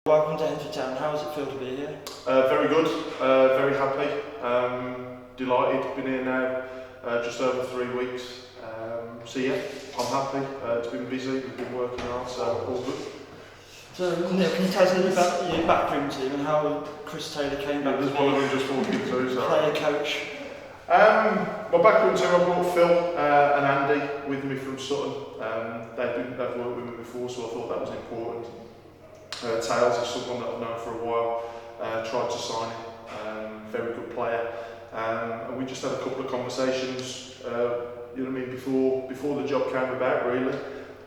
Welcome to Hednesford Town. How does it feel to be here? Very good, very happy, delighted, been here now just over 3 weeks, so yeah, I'm happy, it's been busy, we've been working hard, so all good. So Neil, can you tell us a little about your backroom team and how Chris Taylor came back There's to one of be them just walking through, so. player coach? My backroom team, I brought Phil and Andy with me from Sutton. They've worked with me before, so I thought that was important. Tails is someone that I've known for a while, tried to sign him, very good player, and we just had a couple of conversations, you know what I mean, before the job came about really,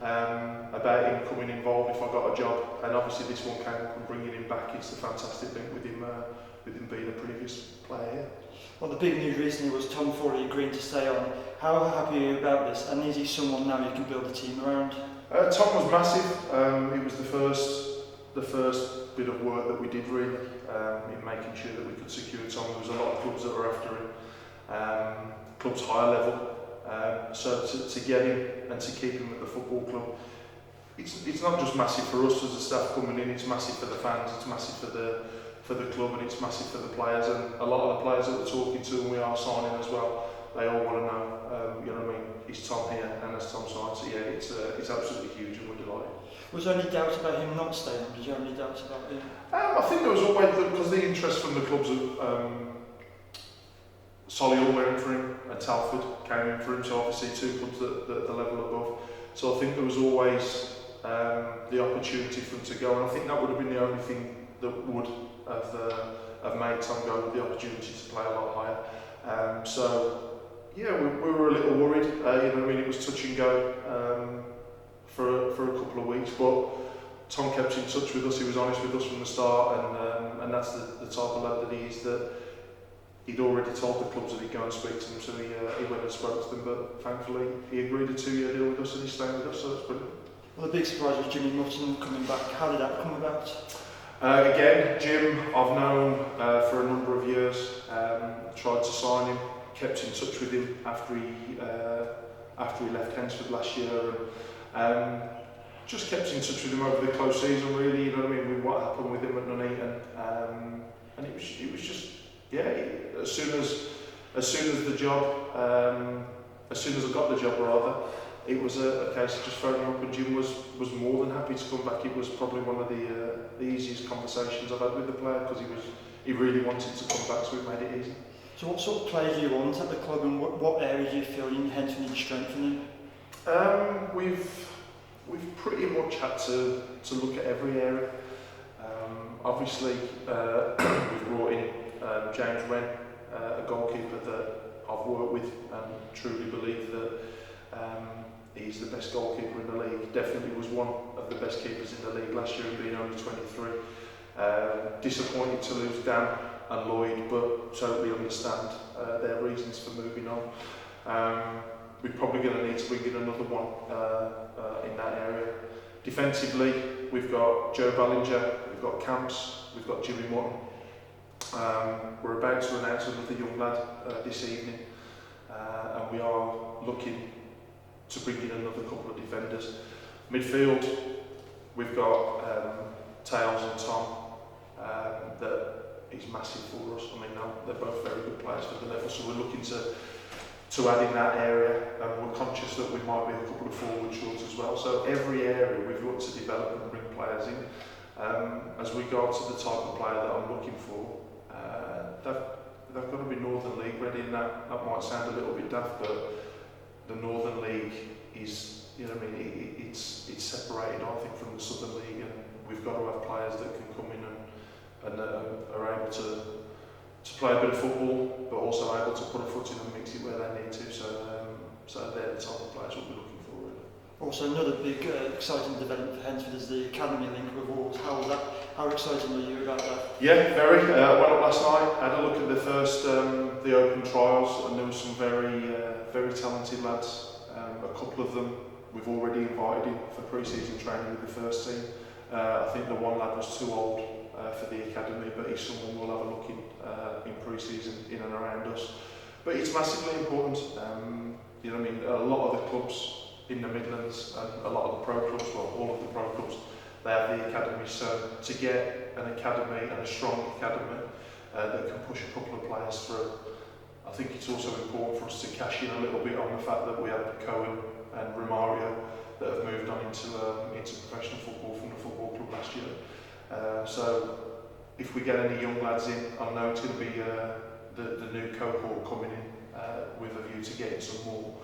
about him coming involved if I got a job, and obviously this one came up and bringing him back. It's a fantastic thing with him being a previous player here. Well, the big news recently was Tom Thorley agreeing to stay on. How happy are you about this, and is he someone now you can build a team around? Tom was massive. It was the first bit of work that we did really, in making sure that we could secure Tom. There was a lot of clubs that were after him, clubs higher level, so to get him and to keep him at the football club, it's not just massive for us as a staff coming in, it's massive for the fans, it's massive for the club, and it's massive for the players, and a lot of the players that we're talking to and we are signing as well, they all want to know, you know what I mean, is Tom here and has Tom signed, so yeah, it's absolutely huge and we're delighted. Was there any doubt about him not staying? Did you have any doubts about him? I think there was always, because the interest from the clubs of Solihull went in for him and Telford came in for him, so obviously 2 clubs at the level above. So I think there was always the opportunity for him to go, and I think that would have been the only thing that would have made Tom go, with the opportunity to play a lot higher. So yeah, we were a little worried. You know what I mean, it was touch and go for a couple of weeks, but Tom kept in touch with us. He was honest with us from the start, and that's the type of lad that he is. That he'd already told the clubs that he'd go and speak to them, so he went and spoke to them. But thankfully, he agreed a 2-year deal with us, and he's staying with us. So that's brilliant. Well, the big surprise was Jimmy Mutton coming back. How did that come about? Again, Jim, I've known for a number of years. Tried to sign him, kept in touch with him after he left Hednesford last year, and just kept in touch with him over the close season. Really, you know what I mean, with what happened with him at Nuneaton, and it was just yeah. As soon as the job, as soon as I got the job rather. It was a case of just phoning him up, and Jim was more than happy to come back. It was probably one of the easiest conversations I've had with the player, because he really wanted to come back, so it made it easy. So what sort of players do you want at the club, and what areas do you feel you Hednesford need strengthening? We've pretty much had to look at every area. Obviously, we've brought in James Wren, a goalkeeper that I've worked with and truly believe that he's the best goalkeeper in the league. Definitely was one of the best keepers in the league last year, and being only 23. Disappointed to lose Dan and Lloyd, but totally understand their reasons for moving on. We're probably going to need to bring in another one in that area. Defensively, we've got Joe Ballinger, we've got Camps, we've got Jimmy Mutton. We're about to announce another young lad this evening, and we are looking to bring in another couple of defenders. Midfield, we've got Tails and Tom, that is massive for us. I mean, they're both very good players for the level, so we're looking to add in that area, and we're conscious that we might be a couple of forward shorts as well. So every area we've looked to develop and bring players in. As we go to the type of player that I'm looking for, they've got to be Northern League ready, and that might sound a little bit daft, but the Northern League is, you know what I mean, it's separated, I think, from the Southern League, and we've got to have players that can come in and are able to play a bit of football, but also able to put a foot in and mix it where they need to. So they're the type of players we'll be looking for, really. Also, another big exciting development for Hednesford is the academy link with Wolves. How excited were you about that? Yeah, very. I went up last night, had a look at the first, the open trials, and there were some very talented lads. A couple of them we've already invited in for pre-season training with the first team. I think the one lad was too old for the academy, but he's someone we'll have a look in pre-season in and around us. But it's massively important. You know what I mean? A lot of the clubs in the Midlands and a lot of the pro clubs, well, all of the pro clubs, they have the academy. So to get an academy and a strong academy that can push a couple of players through, I think it's also important for us to cash in a little bit on the fact that we have Cohen and Romario that have moved on into professional football from the football club last year. So if we get any young lads in, I know it's going to be the new cohort coming in with a view to getting some more.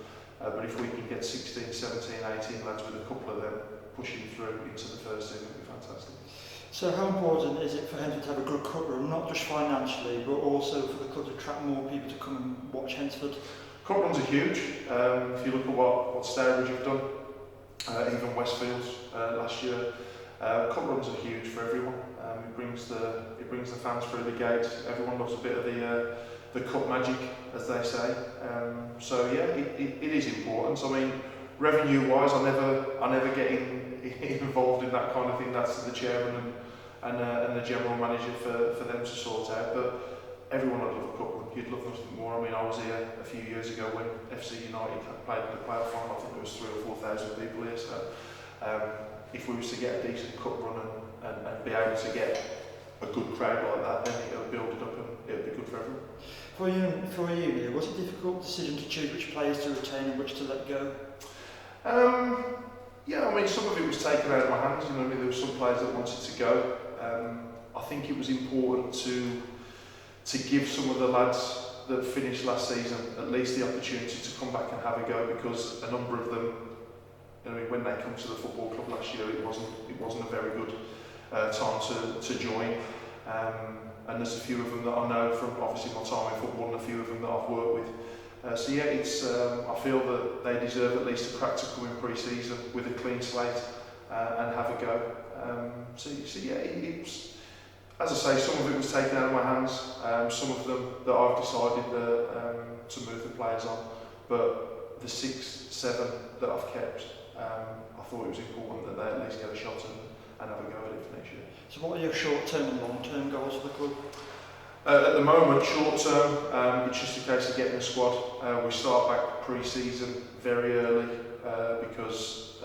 But if we can get 16, 17, 18 lads with a couple of them pushing through into the first team, it would be fantastic. So how important is it for Hednesford to have a good cup run, not just financially, but also for the club to attract more people to come and watch Hednesford? Cup runs are huge. If you look at what Stourbridge have done, even Westfield last year, cup runs are huge for everyone. It brings the fans through the gates. Everyone loves a bit of the cup magic, as they say. So yeah, it is important. So, I mean, revenue-wise, I never get involved in that kind of thing. That's the chairman and the general manager for them to sort out. But everyone would love a cup run. You'd love nothing more. I mean, I was here a few years ago when FC United played in the playoff final. I think there was 3,000 or 4,000 people here. So if we was to get a decent cup run and be able to get a good crowd like that, then it'll build it up and it'll be good for everyone. For you, was it a difficult decision to choose which players to retain and which to let go? Yeah, I mean, some of it was taken out of my hands. You know, I mean, there were some players that wanted to go. I think it was important to give some of the lads that finished last season at least the opportunity to come back and have a go, because a number of them, you know, when they come to the football club last year, it wasn't a very good time to join. And there's a few of them that I know from obviously my time in football, and a few of them that I've worked with. So yeah, it's I feel that they deserve at least a practical in pre-season with a clean slate and have a go. So yeah, it's, as I say, some of it was taken out of my hands. Some of them that I've decided to move the players on, but the 6, 7 that I've kept, I thought it was important that they at least get a shot and have a go at it for next year. So what are your short-term and long-term goals for the club? At the moment, short-term, it's just a case of getting the squad. We start back pre-season very early because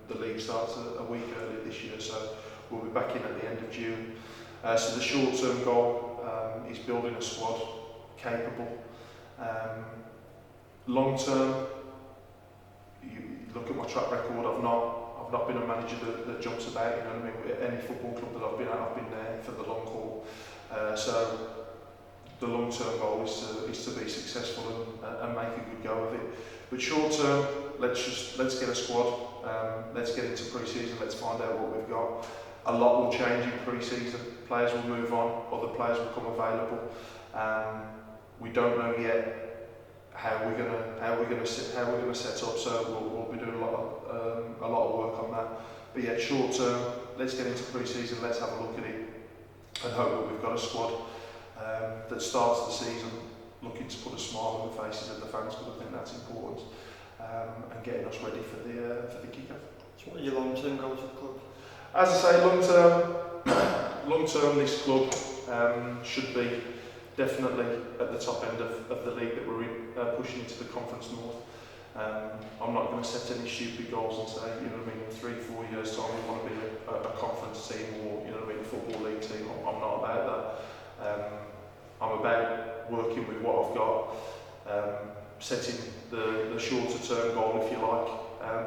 the league starts a week early this year, so we'll be back in at the end of June. So the short-term goal is building a squad capable. Long-term, you look at my track record. I've not been a manager that jumps about. You know what I mean? Any football club that I've been at, I've been there for the long haul. So the long-term goal is to be successful and make a good go of it. But short-term, let's get a squad. Let's get into pre-season. Let's find out what we've got. A lot will change in pre-season. Players will move on. Other players will come available. We don't know yet how we're gonna set up. So we'll be doing a lot of work on that. But yeah, short-term, let's get into pre-season. Let's have a look at it and hope that we've got a squad that starts the season looking to put a smile on the faces of the fans, because I think that's important, and getting us ready for the kick-off. So what are your long-term goals for the club? As I say, long term, this club should be definitely at the top end of the league that we're in, pushing into the Conference North. I'm not going to set any stupid goals and say, you know what I mean, in 3-4 years' time we want to be a conference team, or you know what I mean, a football league team. I'm not about that. I'm about working with what I've got, setting the shorter term goal, if you like.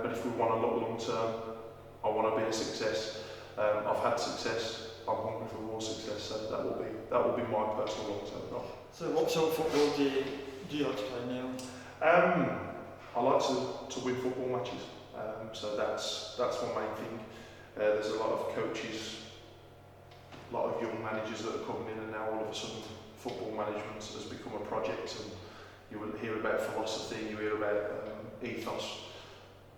But if we want to look long term, I want to be a success. I've had success. I'm hungry for more success. So that will be my personal long term goal. So what sort of football do you like to play now? I like to win football matches. So that's my main thing. There's a lot of coaches, a lot of young managers that are coming in, and now all of a sudden football management has become a project, and you will hear about philosophy, you hear about ethos.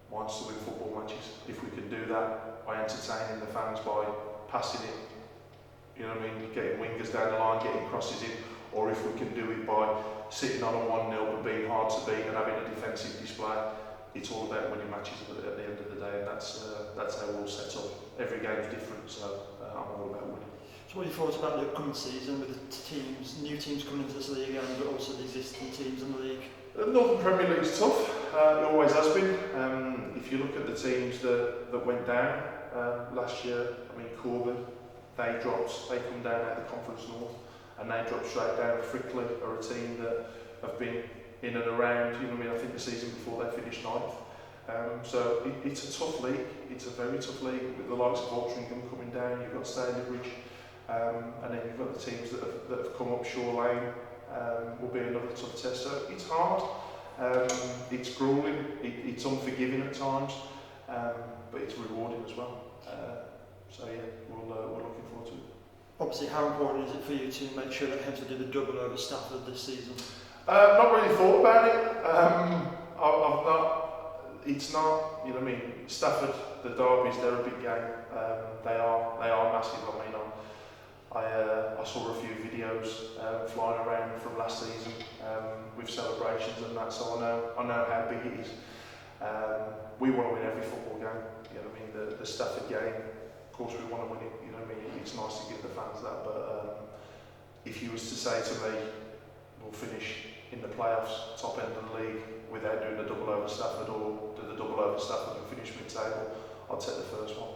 Wants to win football matches. If we can do that by entertaining the fans, by passing it, you know what I mean, getting wingers down the line, getting crosses in, or if we can do it by sitting on a 1-0 but being hard to beat and having a defensive display, it's all about winning matches at the end of the day, and that's how we're all set up. Every game's different, so I'm all about winning. So what are your thoughts about the upcoming season with the new teams coming into this league, but also the existing teams in the league? The Northern Premier League is tough. It always has been. If if you look at the teams that went down last year, I mean Corbin, they come down out of the Conference North, and they dropped straight down. Frickley are a team that have been in and around, you know what I mean, I think the season before they finished 9th. So it's a tough league, it's a very tough league, with the likes of Altrincham coming down, you've got Stalybridge, and then you've got the teams that have come up. Shore Lane will be another tough test, so it's hard, it's gruelling, it's unforgiving at times, but it's rewarding as well. So yeah, we're looking forward to it. Obviously, how important is it for you to make sure that Hednesford did a double over Stafford this season? Not really thought about it. I've not. It's not. You know what I mean. Stafford, the derbies, they're a big game. They are massive. I mean, I saw a few videos flying around from last season with celebrations and that, so I know how big it is. We want to win every football game. You know what I mean. The Stafford game, of course, we want to win it. You know what I mean. It's nice to give the fans that, but if you was to say to me, we'll finish in the playoffs, top end of the league, without doing the double over Stafford, or do the double over Stafford and finish mid-table, I'd take the first one.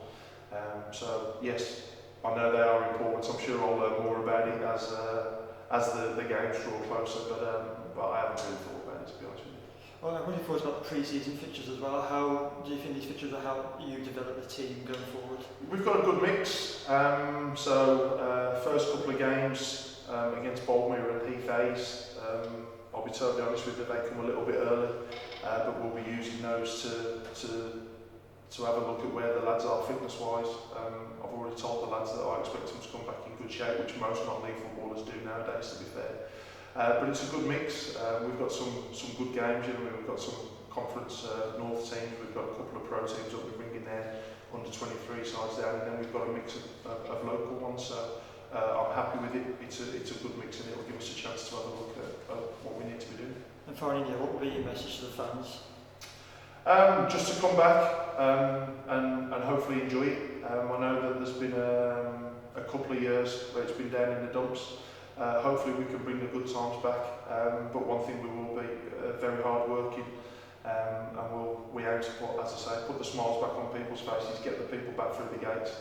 So yes, I know they are important. I'm sure I'll learn more about it as the games draw closer, but I haven't really thought about it, to be honest with you. Well, I'm really thought about the pre-season fixtures as well. How do you think these fixtures will help you develop the team going forward? We've got a good mix. First couple of games against Boldmere and Heath Hayes, I'll be totally honest with you, they come a little bit early, but we'll be using those to have a look at where the lads are fitness-wise. I've already told the lads that I expect them to come back in good shape, which most non-league footballers do nowadays, to be fair. But it's a good mix. We've got some good games. You know, we've got some Conference North teams. We've got a couple of pro teams that we're bringing their under 23 sides down, and then we've got a mix of local ones. So I'm happy with it. It's a good mix, and it'll give us a chance to have a look at what we need to be doing. And finally, what will be your message to the fans? Just to come back and hopefully enjoy it. I know that there's been a couple of years where it's been down in the dumps. Hopefully we can bring the good times back, but one thing we will be very hard working, and we aim to put, as I say, put the smiles back on people's faces, get the people back through the gates,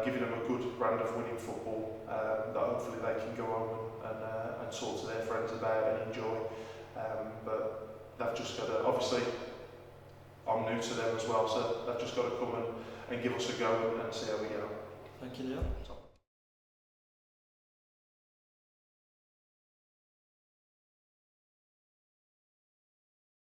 giving them a good brand of winning football that hopefully they can go home and talk to their friends about and enjoy. But they've just got to, obviously I'm new to them as well, so they've just got to come and give us a go and see how we get on. Thank you, Neil.